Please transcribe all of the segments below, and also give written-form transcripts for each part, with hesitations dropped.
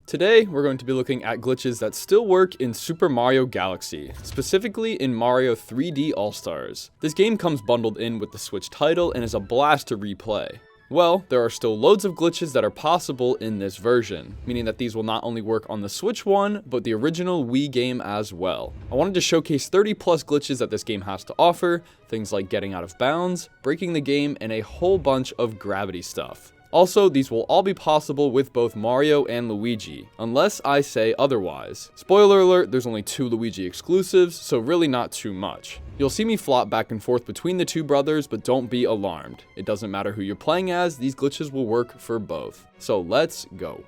Today, we're going to be looking at glitches that still work in Super Mario Galaxy, specifically in Mario 3D All-Stars. This game comes bundled in with the Switch title and is a blast to replay. Well, there are still loads of glitches that are possible in this version, meaning that these will not only work on the Switch one, but the original Wii game as well. I wanted to showcase 30 plus glitches that this game has to offer, things like getting out of bounds, breaking the game, and a whole bunch of gravity stuff. Also, these will all be possible with both Mario and Luigi, unless I say otherwise. Spoiler alert, there's only 2 Luigi exclusives, so really not too much. You'll see me flop back and forth between the 2 brothers, but don't be alarmed. It doesn't matter who you're playing as, these glitches will work for both. So let's go.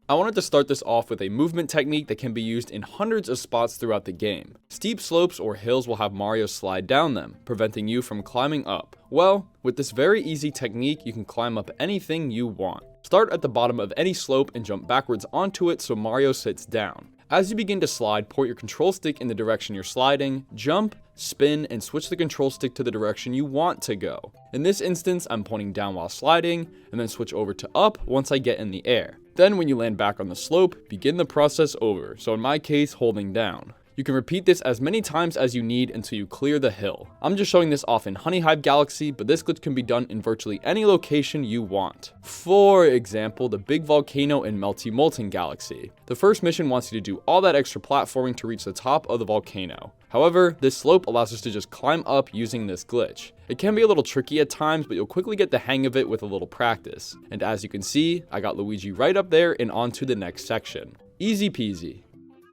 I wanted to start this off with a movement technique that can be used in hundreds of spots throughout the game. Steep slopes or hills will have Mario slide down them, preventing you from climbing up. Well, with this very easy technique, you can climb up anything you want. Start at the bottom of any slope and jump backwards onto it so Mario sits down. As you begin to slide, point your control stick in the direction you're sliding, jump, spin, and switch the control stick to the direction you want to go. In this instance, I'm pointing down while sliding, and then switch over to up once I get in the air. Then when you land back on the slope, begin the process over, so in my case, holding down. You can repeat this as many times as you need until you clear the hill. I'm just showing this off in Honey Hive Galaxy, but this glitch can be done in virtually any location you want. For example, the Big Volcano in Melty Molten Galaxy. The first mission wants you to do all that extra platforming to reach the top of the volcano. However, this slope allows us to just climb up using this glitch. It can be a little tricky at times, but you'll quickly get the hang of it with a little practice. And as you can see, I got Luigi right up there and onto the next section. Easy peasy.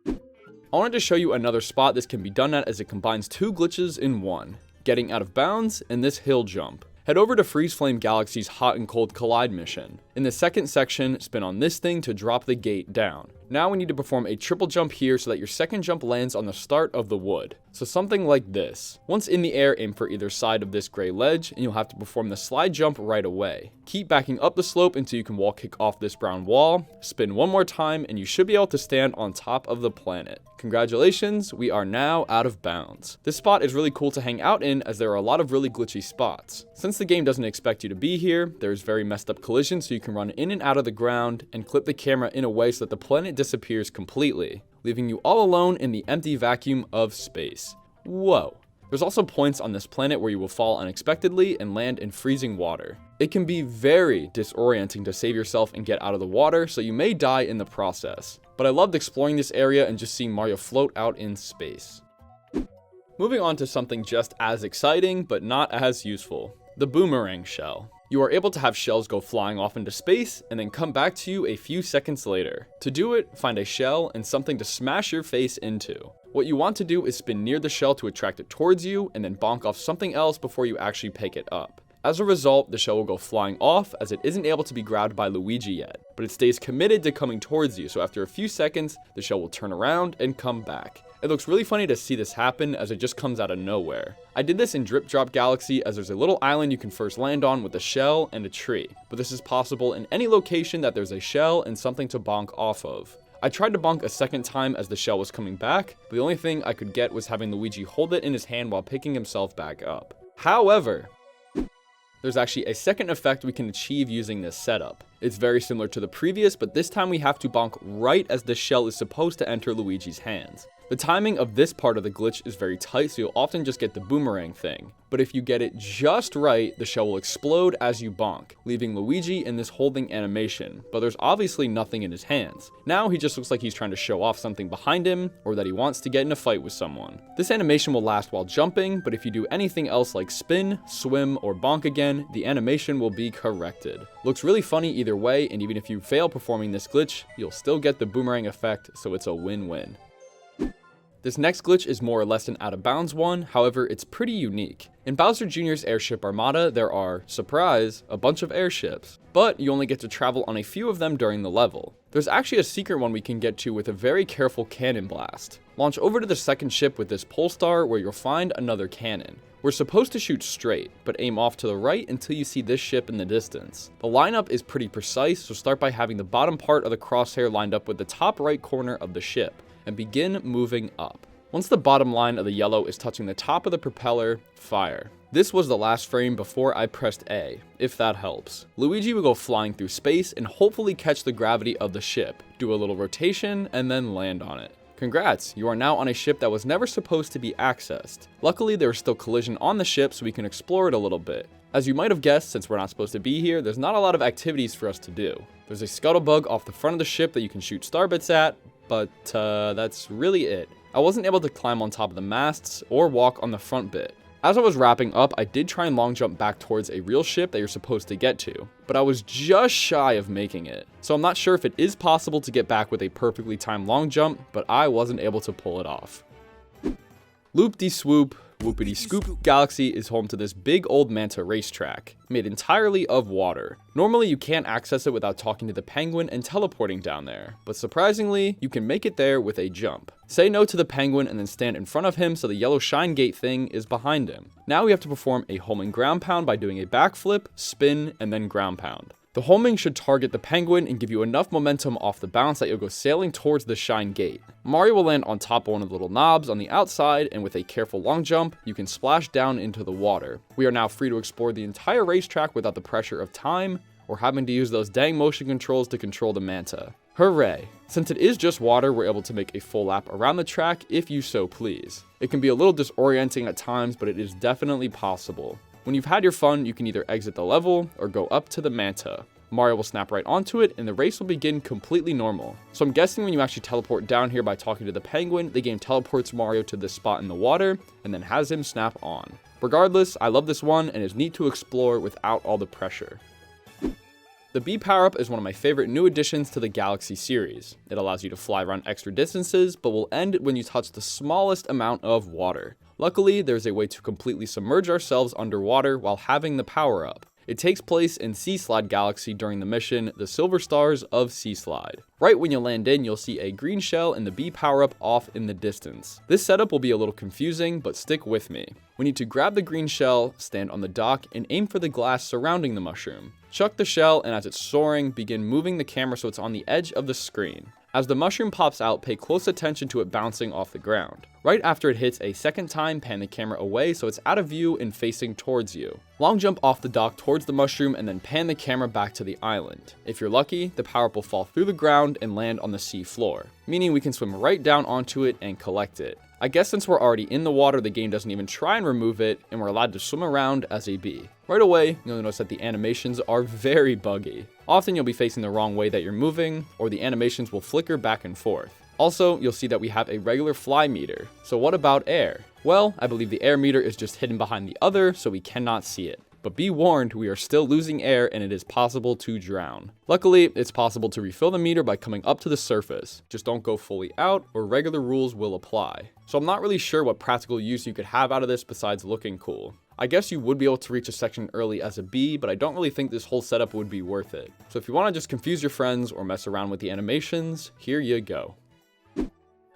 I wanted to show you another spot this can be done at as it combines 2 glitches in one, getting out of bounds and this hill jump. Head over to Freezeflame Galaxy's Hot and Cold Collide mission. In the second section, spin on this thing to drop the gate down. Now we need to perform a triple jump here so that your second jump lands on the start of the wood. So something like this. Once in the air, aim for either side of this gray ledge, and you'll have to perform the slide jump right away. Keep backing up the slope until you can wall kick off this brown wall, spin one more time, and you should be able to stand on top of the planet. Congratulations, we are now out of bounds. This spot is really cool to hang out in as there are a lot of really glitchy spots. Since the game doesn't expect you to be here, there's very messed up collisions so you can run in and out of the ground and clip the camera in a way so that the planet disappears completely, leaving you all alone in the empty vacuum of space. Whoa. There's also points on this planet where you will fall unexpectedly and land in freezing water. It can be very disorienting to save yourself and get out of the water, so you may die in the process. But I loved exploring this area and just seeing Mario float out in space. Moving on to something just as exciting, but not as useful. The Boomerang shell. You are able to have shells go flying off into space and then come back to you a few seconds later. To do it, find a shell and something to smash your face into. What you want to do is spin near the shell to attract it towards you and then bonk off something else before you actually pick it up. As a result, the shell will go flying off as it isn't able to be grabbed by Luigi yet, but it stays committed to coming towards you, so after a few seconds, the shell will turn around and come back. It looks really funny to see this happen as it just comes out of nowhere. I did this in Drip Drop Galaxy as there's a little island you can first land on with a shell and a tree, but this is possible in any location that there's a shell and something to bonk off of. I tried to bonk a second time as the shell was coming back, but the only thing I could get was having Luigi hold it in his hand while picking himself back up. However, there's actually a second effect we can achieve using this setup. It's very similar to the previous, but this time we have to bonk right as the shell is supposed to enter Luigi's hands. The timing of this part of the glitch is very tight, so you'll often just get the boomerang thing. But if you get it just right, the shell will explode as you bonk, leaving Luigi in this holding animation, but there's obviously nothing in his hands. Now he just looks like he's trying to show off something behind him, or that he wants to get in a fight with someone. This animation will last while jumping, but if you do anything else like spin, swim, or bonk again, the animation will be corrected. Looks really funny either way, and even if you fail performing this glitch, you'll still get the boomerang effect, so it's a win-win. This next glitch is more or less an out-of-bounds one, however, it's pretty unique. In Bowser Jr.'s Airship Armada, there are, surprise, a bunch of airships, but you only get to travel on a few of them during the level. There's actually a secret one we can get to with a very careful cannon blast. Launch over to the second ship with this pole star where you'll find another cannon. We're supposed to shoot straight, but aim off to the right until you see this ship in the distance. The lineup is pretty precise, so start by having the bottom part of the crosshair lined up with the top right corner of the ship, and begin moving up. Once the bottom line of the yellow is touching the top of the propeller, fire. This was the last frame before I pressed A, if that helps. Luigi will go flying through space and hopefully catch the gravity of the ship, do a little rotation, and then land on it. Congrats, you are now on a ship that was never supposed to be accessed. Luckily, there is still collision on the ship so we can explore it a little bit. As you might have guessed, since we're not supposed to be here, there's not a lot of activities for us to do. There's a scuttlebug off the front of the ship that you can shoot star bits at, but that's really it. I wasn't able to climb on top of the masts or walk on the front bit. As I was wrapping up, I did try and long jump back towards a real ship that you're supposed to get to, but I was just shy of making it. So I'm not sure if it is possible to get back with a perfectly timed long jump, but I wasn't able to pull it off. Loopdeeswoop Galaxy is home to this big old manta racetrack, made entirely of water. Normally you can't access it without talking to the penguin and teleporting down there, but surprisingly, you can make it there with a jump. Say no to the penguin and then stand in front of him so the yellow shine gate thing is behind him. Now we have to perform a homing ground pound by doing a backflip, spin, and then ground pound. The homing should target the penguin and give you enough momentum off the bounce that you'll go sailing towards the shine gate. Mario will land on top of one of the little knobs on the outside, and with a careful long jump, you can splash down into the water. We are now free to explore the entire racetrack without the pressure of time, or having to use those dang motion controls to control the manta. Hooray! Since it is just water, we're able to make a full lap around the track if you so please. It can be a little disorienting at times, but it is definitely possible. When you've had your fun, you can either exit the level or go up to the manta. Mario will snap right onto it and the race will begin completely normal. So I'm guessing when you actually teleport down here by talking to the penguin, the game teleports Mario to this spot in the water and then has him snap on. Regardless, I love this one and it's neat to explore without all the pressure. The B power-up is one of my favorite new additions to the Galaxy series. It allows you to fly around extra distances, but will end when you touch the smallest amount of water. Luckily, there's a way to completely submerge ourselves underwater while having the power-up. It takes place in Sea Slide Galaxy during the mission, The Silver Stars of Sea Slide. Right when you land in, you'll see a green shell and the B power-up off in the distance. This setup will be a little confusing, but stick with me. We need to grab the green shell, stand on the dock, and aim for the glass surrounding the mushroom. Chuck the shell, and as it's soaring, begin moving the camera so it's on the edge of the screen. As the mushroom pops out, pay close attention to it bouncing off the ground. Right after it hits a second time, pan the camera away so it's out of view and facing towards you. Long jump off the dock towards the mushroom and then pan the camera back to the island. If you're lucky, the power-up will fall through the ground and land on the sea floor, meaning we can swim right down onto it and collect it. I guess since we're already in the water, the game doesn't even try and remove it, and we're allowed to swim around as a bee. Right away, you'll notice that the animations are very buggy. Often you'll be facing the wrong way that you're moving, or the animations will flicker back and forth. Also, you'll see that we have a regular fly meter. So what about air? Well, I believe the air meter is just hidden behind the other, so we cannot see it. But be warned, we are still losing air and it is possible to drown. Luckily, it's possible to refill the meter by coming up to the surface. Just don't go fully out or regular rules will apply. So I'm not really sure what practical use you could have out of this besides looking cool. I guess you would be able to reach a section early as a bee, but I don't really think this whole setup would be worth it. So if you want to just confuse your friends or mess around with the animations, here you go.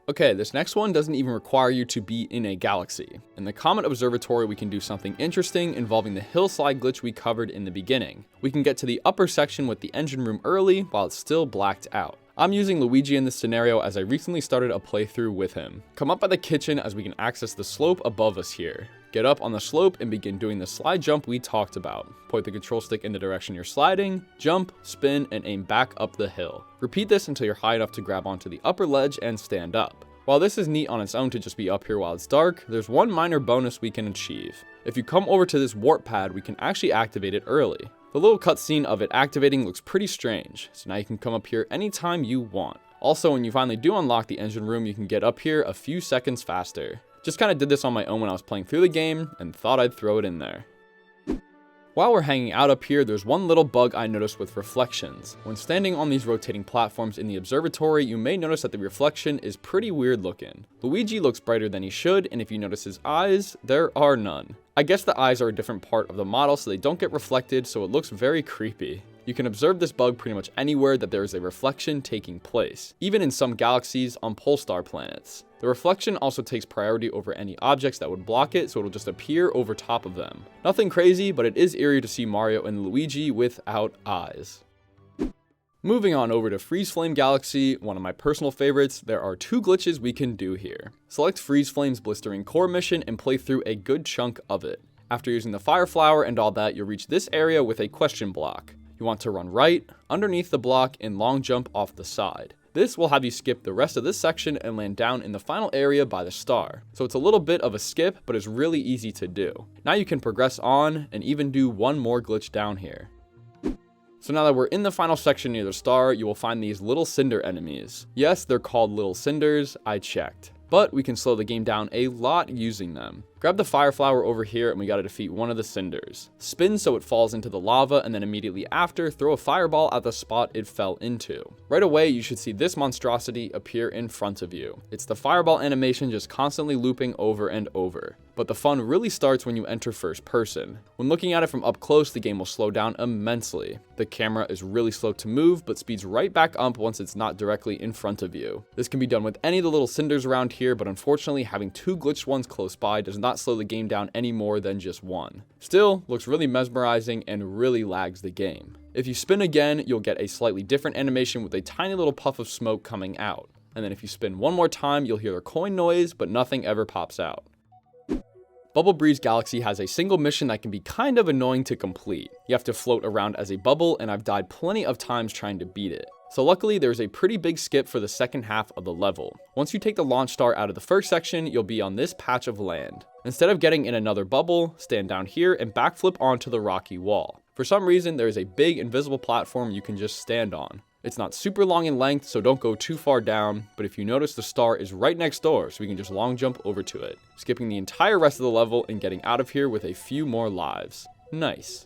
Okay, this next one doesn't even require you to be in a galaxy. In the Comet Observatory, we can do something interesting involving the hillside glitch we covered in the beginning. We can get to the upper section with the engine room early while it's still blacked out. I'm using Luigi in this scenario as I recently started a playthrough with him. Come up by the kitchen as we can access the slope above us here. Get up on the slope and begin doing the slide jump we talked about. Point the control stick in the direction you're sliding, jump, spin, and aim back up the hill. Repeat this until you're high enough to grab onto the upper ledge and stand up. While this is neat on its own to just be up here while it's dark, there's one minor bonus we can achieve. If you come over to this warp pad, we can actually activate it early. The little cutscene of it activating looks pretty strange, so now you can come up here anytime you want. Also, when you finally do unlock the engine room, you can get up here a few seconds faster. Just kinda did this on my own when I was playing through the game, and thought I'd throw it in there. While we're hanging out up here, there's one little bug I noticed with reflections. When standing on these rotating platforms in the observatory, you may notice that the reflection is pretty weird looking. Luigi looks brighter than he should, and if you notice his eyes, there are none. I guess the eyes are a different part of the model so they don't get reflected, so it looks very creepy. You can observe this bug pretty much anywhere that there is a reflection taking place, even in some galaxies on Polestar planets. The reflection also takes priority over any objects that would block it, so it'll just appear over top of them. Nothing crazy, but it is eerie to see Mario and Luigi without eyes. Moving on over to Freezeflame Galaxy, one of my personal favorites, there are 2 glitches we can do here. Select Freezeflame's Blistering Core mission and play through a good chunk of it. After using the Fire Flower and all that, you'll reach this area with a question block. You want to run right, underneath the block, and long jump off the side. This will have you skip the rest of this section and land down in the final area by the star. So it's a little bit of a skip, but it's really easy to do. Now you can progress on and even do one more glitch down here. So now that we're in the final section near the star, you will find these little Cinder enemies. Yes, they're called little Cinders, I checked. But we can slow the game down a lot using them. Grab the Fire Flower over here and we gotta defeat one of the Cinders. Spin so it falls into the lava, and then immediately after, throw a fireball at the spot it fell into. Right away, you should see this monstrosity appear in front of you. It's the fireball animation just constantly looping over and over. But the fun really starts when you enter first person. When looking at it from up close, the game will slow down immensely. The camera is really slow to move, but speeds right back up once it's not directly in front of you. This can be done with any of the little Cinders around here, but unfortunately having 2 glitched ones close by does not slow the game down any more than just one. Still, looks really mesmerizing and really lags the game. If you spin again, you'll get a slightly different animation with a tiny little puff of smoke coming out. And then if you spin one more time, you'll hear a coin noise, but nothing ever pops out. Bubble Breeze Galaxy has a single mission that can be kind of annoying to complete. You have to float around as a bubble, and I've died plenty of times trying to beat it. So luckily, there's a pretty big skip for the second half of the level. Once you take the launch star out of the first section, you'll be on this patch of land. Instead of getting in another bubble, stand down here and backflip onto the rocky wall. For some reason, there is a big invisible platform you can just stand on. It's not super long in length, so don't go too far down, but if you notice, the star is right next door, so we can just long jump over to it, skipping the entire rest of the level and getting out of here with a few more lives. Nice.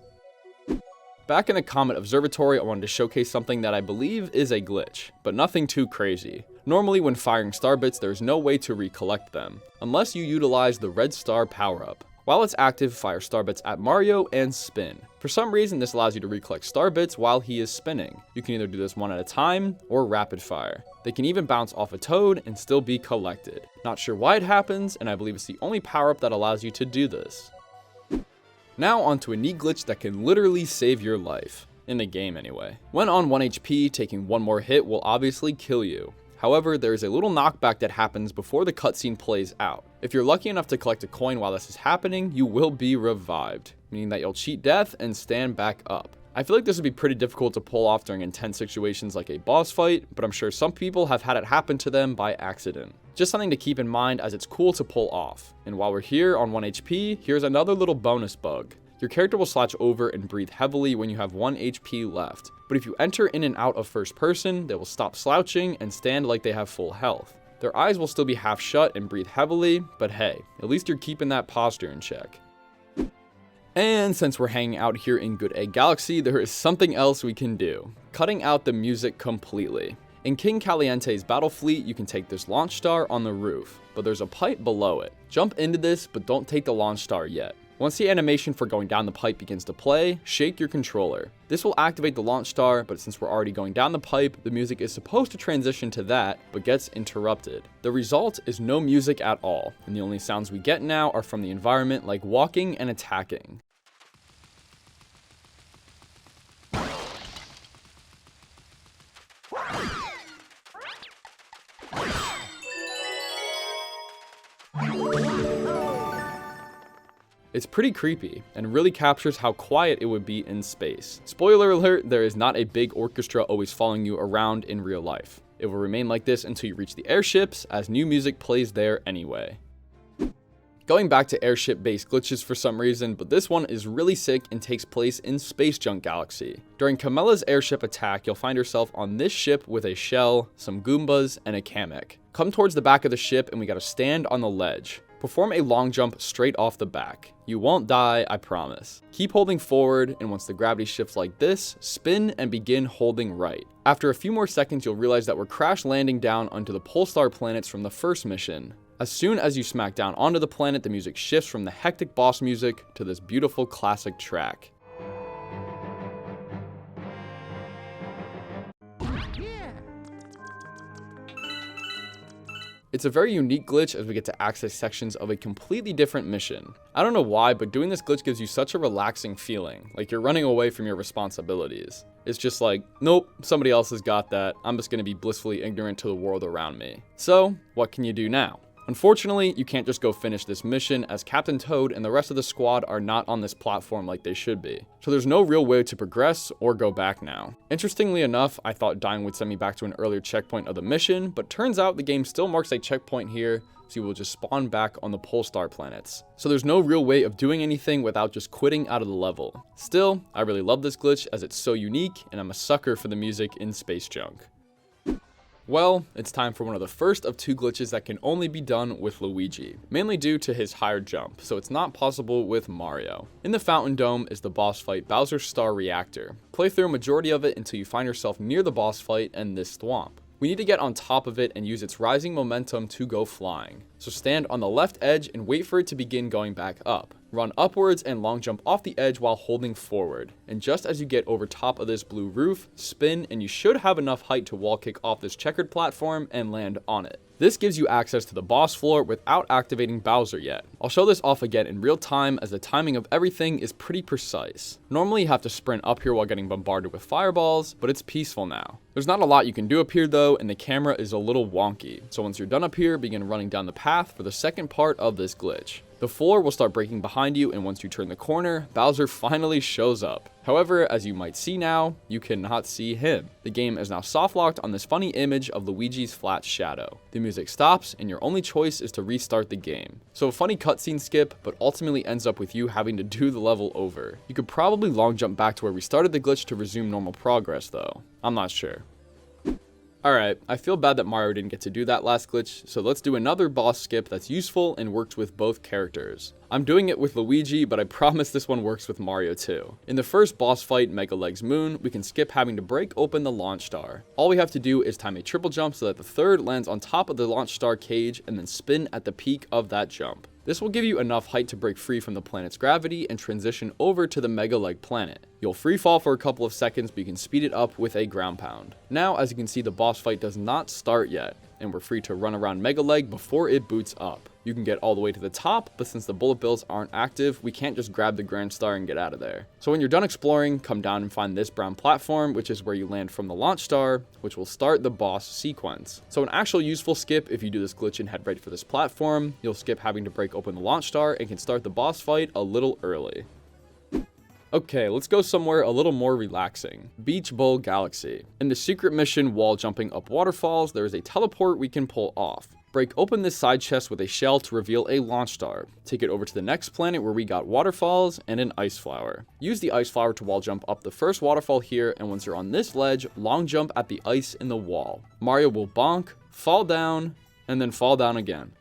Back in the Comet Observatory, I wanted to showcase something that I believe is a glitch, but nothing too crazy. Normally when firing star bits, there's no way to recollect them, unless you utilize the red star power-up. While it's active, fire star bits at Mario and spin. For some reason, this allows you to recollect star bits while he is spinning. You can either do this one at a time or rapid fire. They can even bounce off a toad and still be collected. Not sure why it happens, and I believe it's the only power-up that allows you to do this. Now onto a neat glitch that can literally save your life. In the game anyway. When on 1 HP, taking one more hit will obviously kill you. However, there is a little knockback that happens before the cutscene plays out. If you're lucky enough to collect a coin while this is happening, you will be revived, meaning that you'll cheat death and stand back up. I feel like this would be pretty difficult to pull off during intense situations like a boss fight, but I'm sure some people have had it happen to them by accident. Just something to keep in mind, as it's cool to pull off. And while we're here on 1 HP, here's another little bonus bug. Your character will slouch over and breathe heavily when you have 1 HP left, but if you enter in and out of first person, they will stop slouching and stand like they have full health. Their eyes will still be half shut and breathe heavily, but hey, at least you're keeping that posture in check. And since we're hanging out here in Good Egg Galaxy, there is something else we can do. Cutting out the music completely. In King Caliente's battle fleet, you can take this launch star on the roof, but there's a pipe below it. Jump into this, but don't take the launch star yet. Once the animation for going down the pipe begins to play, shake your controller. This will activate the launch star, but since we're already going down the pipe, the music is supposed to transition to that, but gets interrupted. The result is no music at all, and the only sounds we get now are from the environment, like walking and attacking. It's pretty creepy, and really captures how quiet it would be in space. Spoiler alert, there is not a big orchestra always following you around in real life. It will remain like this until you reach the airships, as new music plays there anyway. Going back to airship-based glitches for some reason, but this one is really sick and takes place in Space Junk Galaxy. During Camilla's airship attack, you'll find yourself on this ship with a shell, some Goombas, and a Kamek. Come towards the back of the ship and we gotta stand on the ledge. Perform a long jump straight off the back. You won't die, I promise. Keep holding forward, and once the gravity shifts like this, spin and begin holding right. After a few more seconds, you'll realize that we're crash landing down onto the Polestar planets from the first mission. As soon as you smack down onto the planet, the music shifts from the hectic boss music to this beautiful classic track. It's a very unique glitch as we get to access sections of a completely different mission. I don't know why, but doing this glitch gives you such a relaxing feeling, like you're running away from your responsibilities. It's just like, nope, somebody else has got that. I'm just going to be blissfully ignorant to the world around me. So, what can you do now? Unfortunately, you can't just go finish this mission as Captain Toad and the rest of the squad are not on this platform like they should be. So there's no real way to progress or go back now. Interestingly enough, I thought dying would send me back to an earlier checkpoint of the mission, but turns out the game still marks a checkpoint here, so you will just spawn back on the Polestar planets. So there's no real way of doing anything without just quitting out of the level. Still, I really love this glitch as it's so unique, and I'm a sucker for the music in Space Junk. Well, it's time for one of the first of two glitches that can only be done with Luigi, mainly due to his higher jump, so it's not possible with Mario. In the Fountain Dome is the boss fight Bowser's Star Reactor. Play through a majority of it until you find yourself near the boss fight and this thwomp. We need to get on top of it and use its rising momentum to go flying. So stand on the left edge and wait for it to begin going back up. Run upwards and long jump off the edge while holding forward. And just as you get over top of this blue roof, spin and you should have enough height to wall kick off this checkered platform and land on it. This gives you access to the boss floor without activating Bowser yet. I'll show this off again in real time as the timing of everything is pretty precise. Normally you have to sprint up here while getting bombarded with fireballs, but it's peaceful now. There's not a lot you can do up here though, and the camera is a little wonky. So once you're done up here, begin running down the path for the second part of this glitch. The floor will start breaking behind you, and once you turn the corner, Bowser finally shows up. However, as you might see now, you cannot see him. The game is now soft locked on this funny image of Luigi's flat shadow. The music stops, and your only choice is to restart the game. So a funny cutscene skip, but ultimately ends up with you having to do the level over. You could probably long jump back to where we started the glitch to resume normal progress though. I'm not sure. Alright, I feel bad that Mario didn't get to do that last glitch, so let's do another boss skip that's useful and works with both characters. I'm doing it with Luigi, but I promise this one works with Mario too. In the first boss fight, Megaleg's Moon, we can skip having to break open the launch star. All we have to do is time a triple jump so that the third lands on top of the launch star cage and then spin at the peak of that jump. This will give you enough height to break free from the planet's gravity and transition over to the Megaleg planet. You'll free fall for a couple of seconds, but you can speed it up with a ground pound. Now, as you can see, the boss fight does not start yet, and we're free to run around Megaleg before it boots up. You can get all the way to the top, but since the bullet bills aren't active, we can't just grab the Grand Star and get out of there. So when you're done exploring, come down and find this brown platform, which is where you land from the launch star, which will start the boss sequence. So an actual useful skip, if you do this glitch and head right for this platform, you'll skip having to break open the launch star and can start the boss fight a little early. Okay, let's go somewhere a little more relaxing. Beachbowl Galaxy. In the secret mission wall jumping up waterfalls, there is a teleport we can pull off. Break open this side chest with a shell to reveal a launch star. Take it over to the next planet where we got waterfalls and an ice flower. Use the ice flower to wall jump up the first waterfall here, and once you're on this ledge, long jump at the ice in the wall. Mario will bonk, fall down, and then fall down again.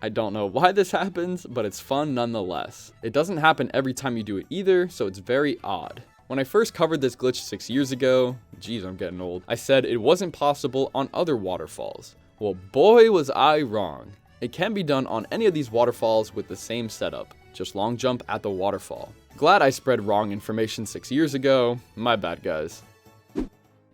I don't know why this happens, but it's fun nonetheless. It doesn't happen every time you do it either, so it's very odd. When I first covered this glitch 6 years ago, geez, I'm getting old, I said it wasn't possible on other waterfalls. Well, boy was I wrong. It can be done on any of these waterfalls with the same setup. Just long jump at the waterfall. Glad I spread wrong information 6 years ago. My bad, guys.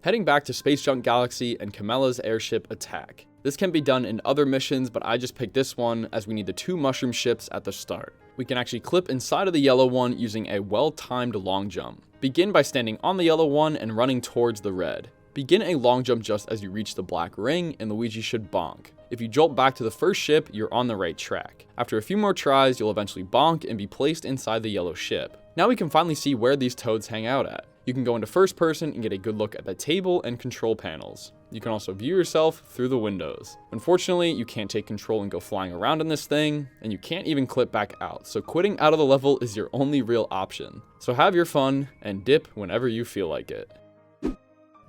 Heading back to Space Junk Galaxy and Kamela's Airship attack. This can be done in other missions, but I just picked this one as we need the 2 mushroom ships at the start. We can actually clip inside of the yellow one using a well-timed long jump. Begin by standing on the yellow one and running towards the red. Begin a long jump just as you reach the black ring, and Luigi should bonk. If you jolt back to the first ship, you're on the right track. After a few more tries, you'll eventually bonk and be placed inside the yellow ship. Now we can finally see where these toads hang out at. You can go into first person and get a good look at the table and control panels. You can also view yourself through the windows. Unfortunately, you can't take control and go flying around in this thing, and you can't even clip back out, so quitting out of the level is your only real option. So have your fun, and dip whenever you feel like it.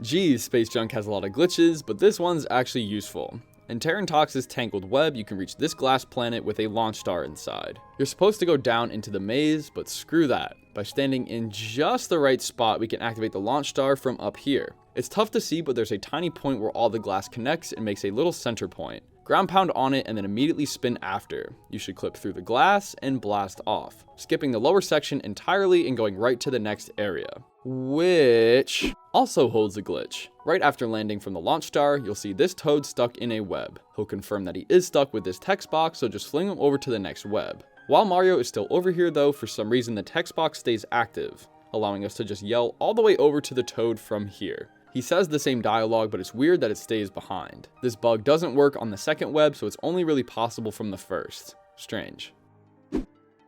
Geez, Space Junk has a lot of glitches, but this one's actually useful. In Terrantox's Tangled Web, you can reach this glass planet with a launch star inside. You're supposed to go down into the maze, but screw that. By standing in just the right spot, we can activate the launch star from up here. It's tough to see, but there's a tiny point where all the glass connects and makes a little center point. Ground pound on it and then immediately spin after. You should clip through the glass and blast off, skipping the lower section entirely and going right to the next area. which also holds a glitch. Right after landing from the launch star, you'll see this toad stuck in a web. He'll confirm that he is stuck with this text box, so just fling him over to the next web. While Mario is still over here though, for some reason the text box stays active, allowing us to just yell all the way over to the toad from here. He says the same dialogue, but it's weird that it stays behind. This bug doesn't work on the second web, so it's only really possible from the first. Strange.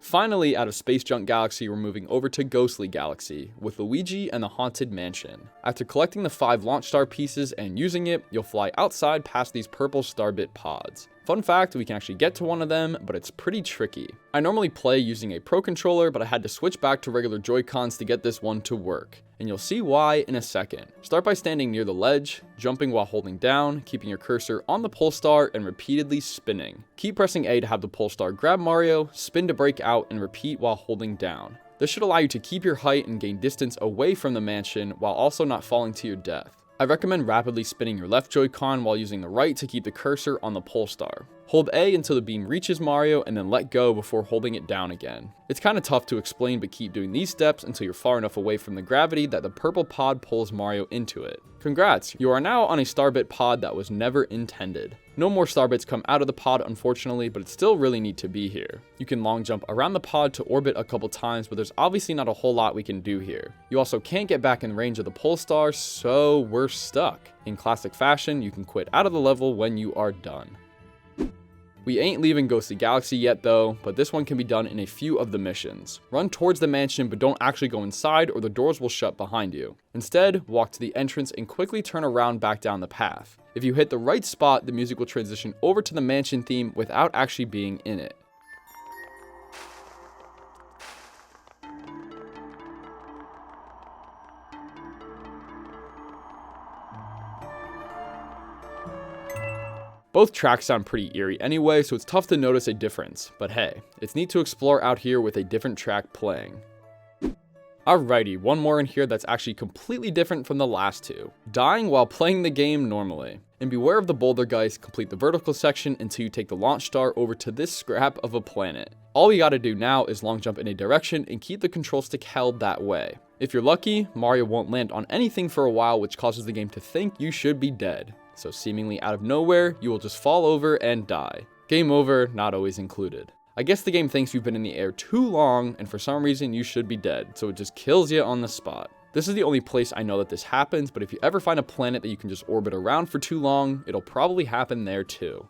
Finally, out of Space Junk Galaxy, we're moving over to Ghostly Galaxy, with Luigi and the Haunted Mansion. After collecting the 5 launch star pieces and using it, you'll fly outside past these purple starbit pods. Fun fact, we can actually get to one of them, but it's pretty tricky. I normally play using a Pro Controller, but I had to switch back to regular Joy-Cons to get this one to work. And you'll see why in a second. Start by standing near the ledge, jumping while holding down, keeping your cursor on the pole star, and repeatedly spinning. Keep pressing A to have the pole star grab Mario, spin to break out, and repeat while holding down. This should allow you to keep your height and gain distance away from the mansion while also not falling to your death. I recommend rapidly spinning your left Joy-Con while using the right to keep the cursor on the pole star. Hold A until the beam reaches Mario and then let go before holding it down again. It's kind of tough to explain, but keep doing these steps until you're far enough away from the gravity that the purple pod pulls Mario into it. Congrats, you are now on a starbit pod that was never intended. No more starbits come out of the pod unfortunately, but it's still really neat to be here. You can long jump around the pod to orbit a couple times, but there's obviously not a whole lot we can do here. You also can't get back in range of the pole star, so we're stuck. In classic fashion, you can quit out of the level when you are done. We ain't leaving Ghostly Galaxy yet though, but this one can be done in a few of the missions. Run towards the mansion, but don't actually go inside or the doors will shut behind you. Instead, walk to the entrance and quickly turn around back down the path. If you hit the right spot, the music will transition over to the mansion theme without actually being in it. Both tracks sound pretty eerie anyway, so it's tough to notice a difference, but hey, it's neat to explore out here with a different track playing. Alrighty, one more in here that's actually completely different from the last two. Dying while playing the game normally. And beware of the boulder guys, complete the vertical section until you take the launch star over to this scrap of a planet. All you gotta do now is long jump in a direction and keep the control stick held that way. If you're lucky, Mario won't land on anything for a while, which causes the game to think you should be dead. So seemingly out of nowhere, you will just fall over and die. Game over, not always included. I guess the game thinks you've been in the air too long, and for some reason you should be dead, so it just kills you on the spot. This is the only place I know that this happens, but if you ever find a planet that you can just orbit around for too long, it'll probably happen there too.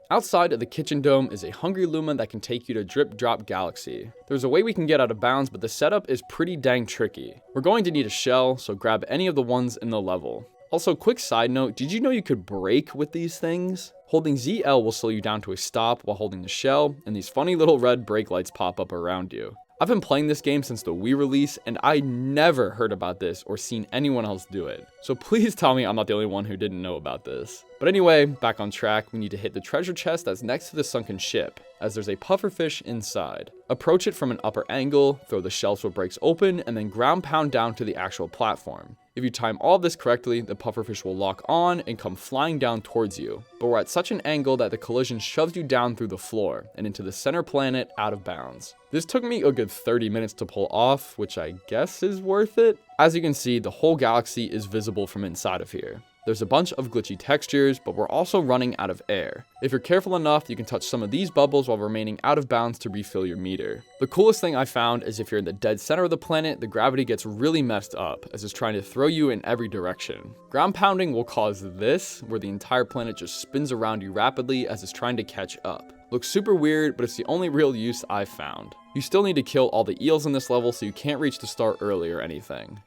Outside of the kitchen dome is a Hungry Luma that can take you to Drip Drop Galaxy. There's a way we can get out of bounds, but the setup is pretty dang tricky. We're going to need a shell, so grab any of the ones in the level. Also, quick side note, did you know you could brake with these things? Holding ZL will slow you down to a stop while holding the shell, and these funny little red brake lights pop up around you. I've been playing this game since the Wii release, and I never heard about this or seen anyone else do it. So please tell me I'm not the only one who didn't know about this. But anyway, back on track, we need to hit the treasure chest that's next to the sunken ship, as there's a pufferfish inside. Approach it from an upper angle, throw the shell so it breaks open, and then ground pound down to the actual platform. If you time all of this correctly, the pufferfish will lock on and come flying down towards you, but we're at such an angle that the collision shoves you down through the floor and into the center planet out of bounds. This took me a good 30 minutes to pull off, which I guess is worth it. As you can see, the whole galaxy is visible from inside of here. There's a bunch of glitchy textures, but we're also running out of air. If you're careful enough, you can touch some of these bubbles while remaining out of bounds to refill your meter. The coolest thing I found is if you're in the dead center of the planet, the gravity gets really messed up, as it's trying to throw you in every direction. Ground pounding will cause this, where the entire planet just spins around you rapidly as it's trying to catch up. Looks super weird, but it's the only real use I've found. You still need to kill all the eels in this level, so you can't reach the star early or anything.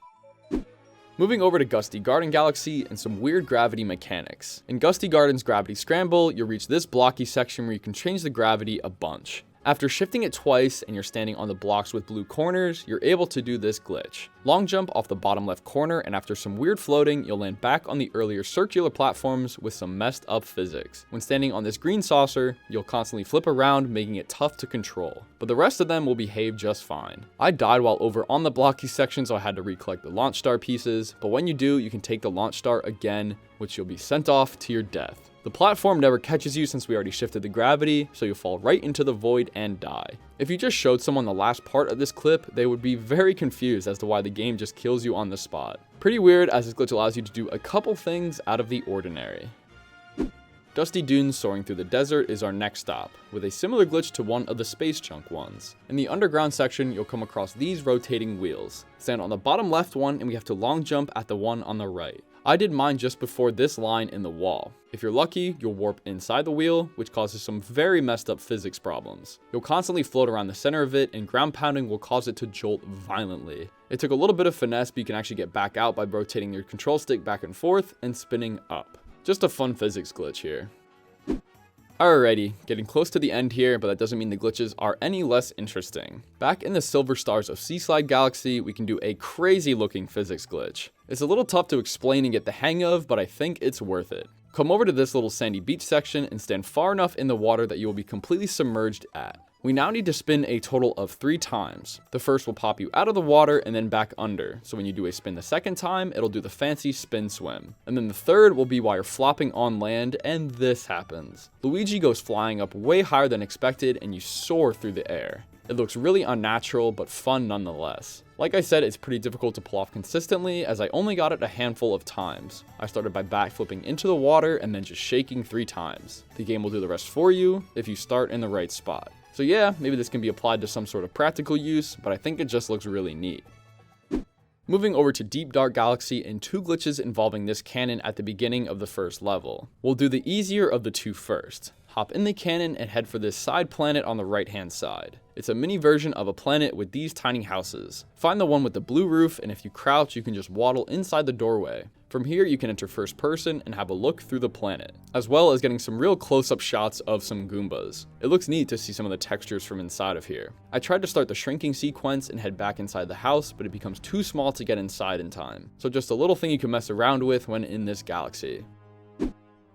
Moving over to Gusty Garden Galaxy and some weird gravity mechanics. In Gusty Garden's Gravity Scramble, you'll reach this blocky section where you can change the gravity a bunch. After shifting it twice and you're standing on the blocks with blue corners, you're able to do this glitch. Long jump off the bottom left corner, and after some weird floating, you'll land back on the earlier circular platforms with some messed up physics. When standing on this green saucer, you'll constantly flip around, making it tough to control. But the rest of them will behave just fine. I died while over on the blocky section, so I had to recollect the launch star pieces, but when you do, you can take the launch star again, which you'll be sent off to your death. The platform never catches you since we already shifted the gravity, so you'll fall right into the void and die. If you just showed someone the last part of this clip, they would be very confused as to why the game just kills you on the spot. Pretty weird, as this glitch allows you to do a couple things out of the ordinary. Dusty Dunes Soaring Through the Desert is our next stop, with a similar glitch to one of the space chunk ones. In the underground section, you'll come across these rotating wheels. Stand on the bottom left one, and we have to long jump at the one on the right. I did mine just before this line in the wall. If you're lucky, you'll warp inside the wheel, which causes some very messed up physics problems. You'll constantly float around the center of it, and ground pounding will cause it to jolt violently. It took a little bit of finesse, but you can actually get back out by rotating your control stick back and forth and spinning up. Just a fun physics glitch here. Alrighty, getting close to the end here, but that doesn't mean the glitches are any less interesting. Back in the Silver Stars of Seaslide Galaxy, we can do a crazy looking physics glitch. It's a little tough to explain and get the hang of, but I think it's worth it. Come over to this little sandy beach section and stand far enough in the water that you will be completely submerged at. We now need to spin a total of 3 times. The first will pop you out of the water and then back under. So when you do a spin the second time, it'll do the fancy spin swim. And then the third will be while you're flopping on land, and this happens. Luigi goes flying up way higher than expected and you soar through the air. It looks really unnatural, but fun nonetheless. Like I said, it's pretty difficult to pull off consistently, as I only got it a handful of times. I started by backflipping into the water and then just shaking 3 times. The game will do the rest for you if you start in the right spot. So yeah, maybe this can be applied to some sort of practical use, but I think it just looks really neat. Moving over to Deep Dark Galaxy and 2 glitches involving this cannon at the beginning of the first level. We'll do the easier of the 2 first. Hop in the cannon and head for this side planet on the right hand side. It's a mini version of a planet with these tiny houses. Find the one with the blue roof, and if you crouch you can just waddle inside the doorway. From here you can enter first person and have a look through the planet, as well as getting some real close-up shots of some Goombas. It looks neat to see some of the textures from inside of here. I tried to start the shrinking sequence and head back inside the house, but it becomes too small to get inside in time. So just a little thing you can mess around with when in this galaxy.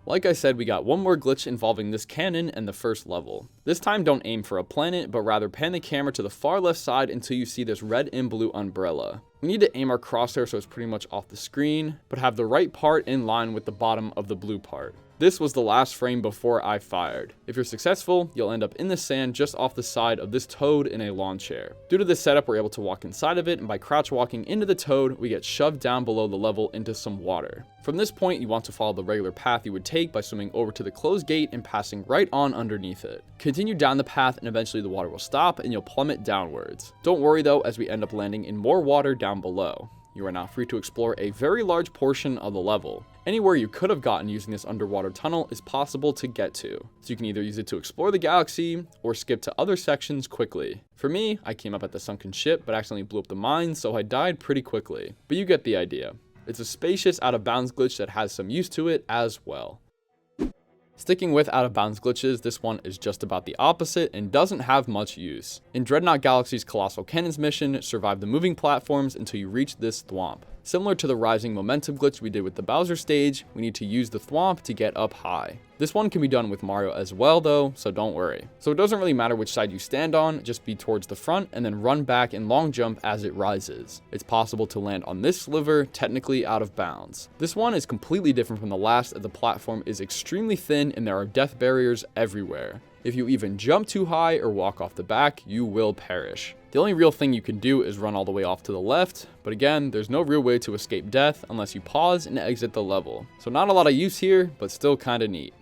Like I said, we got one more glitch involving this cannon and the first level. This time don't aim for a planet, but rather pan the camera to the far left side until you see this red and blue umbrella. We need to aim our crosshair so it's pretty much off the screen, but have the right part in line with the bottom of the blue part. This was the last frame before I fired. If you're successful, you'll end up in the sand just off the side of this toad in a lawn chair. Due to this setup, we're able to walk inside of it, and by crouch walking into the toad, we get shoved down below the level into some water. From this point, you want to follow the regular path you would take by swimming over to the closed gate and passing right on underneath it. Continue down the path and eventually the water will stop and you'll plummet downwards. Don't worry though, as we end up landing in more water down below. You are now free to explore a very large portion of the level. Anywhere you could have gotten using this underwater tunnel is possible to get to, so you can either use it to explore the galaxy or skip to other sections quickly. For me, I came up at the sunken ship but accidentally blew up the mine, so I died pretty quickly. But you get the idea. It's a spacious out of bounds glitch that has some use to it as well. Sticking with out of bounds glitches, this one is just about the opposite and doesn't have much use. In Dreadnought Galaxy's Colossal Cannons mission, survive the moving platforms until you reach this thwomp. Similar to the rising momentum glitch we did with the Bowser stage, we need to use the thwomp to get up high. This one can be done with Mario as well though, so don't worry. So it doesn't really matter which side you stand on, just be towards the front and then run back and long jump as it rises. It's possible to land on this sliver, technically out of bounds. This one is completely different from the last, as the platform is extremely thin and there are death barriers everywhere. If you even jump too high or walk off the back, you will perish. The only real thing you can do is run all the way off to the left, but again, there's no real way to escape death unless you pause and exit the level. So not a lot of use here, but still kinda neat.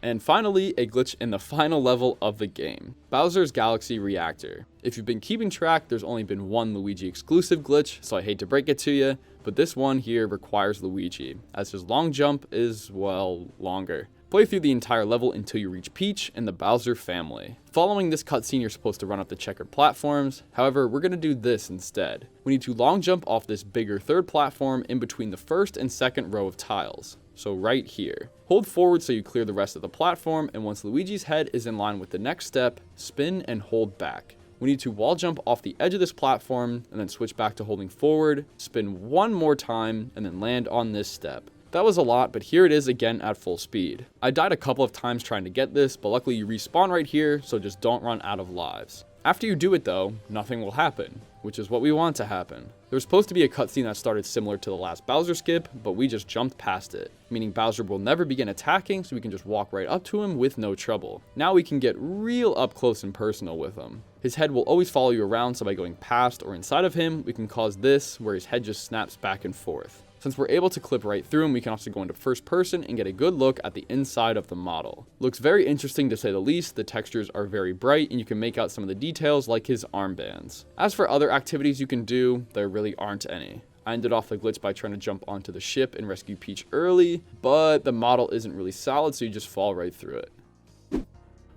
And finally, a glitch in the final level of the game, Bowser's Galaxy Reactor. If you've been keeping track, there's only been one Luigi exclusive glitch, so I hate to break it to you, but this one here requires Luigi, as his long jump is, well, longer. Play through the entire level until you reach Peach and the Bowser family. Following this cutscene, you're supposed to run up the checkered platforms. However, we're going to do this instead. We need to long jump off this bigger third platform in between the first and second row of tiles. So right here. Hold forward so you clear the rest of the platform, and once Luigi's head is in line with the next step, spin and hold back. We need to wall jump off the edge of this platform and then switch back to holding forward, spin one more time, and then land on this step. That was a lot, but here it is again at full speed. I died a couple of times trying to get this, but luckily you respawn right here, so just don't run out of lives. After you do it though, nothing will happen. which is what we want to happen. There was supposed to be a cutscene that started similar to the last Bowser skip, but we just jumped past it, meaning Bowser will never begin attacking, so we can just walk right up to him with no trouble. Now we can get real up close and personal with him. His head will always follow you around, so by going past or inside of him, we can cause this, where his head just snaps back and forth. Since we're able to clip right through him, we can also go into first person and get a good look at the inside of the model. Looks very interesting to say the least, the textures are very bright and you can make out some of the details like his armbands. As for other activities you can do, there really aren't any. I ended off the glitch by trying to jump onto the ship and rescue Peach early, but the model isn't really solid, so you just fall right through it.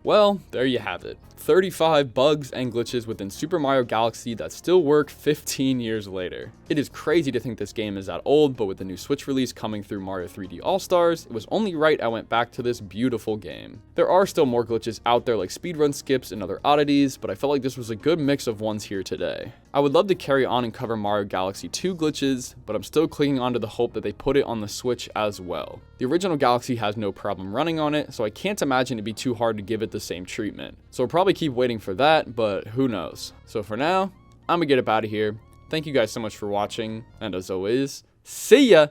Well, there you have it. 35 bugs and glitches within Super Mario Galaxy that still work 15 years later. It is crazy to think this game is that old, but with the new Switch release coming through Mario 3D All-Stars, it was only right I went back to this beautiful game. There are still more glitches out there like speedrun skips and other oddities, but I felt like this was a good mix of ones here today. I would love to carry on and cover Mario Galaxy 2 glitches, but I'm still clinging on to the hope that they put it on the Switch as well. The original Galaxy has no problem running on it, so I can't imagine it'd be too hard to give it the same treatment. So I'll probably keep waiting for that, but who knows. So for now, I'm gonna get up out of here. Thank you guys so much for watching, and as always, see ya!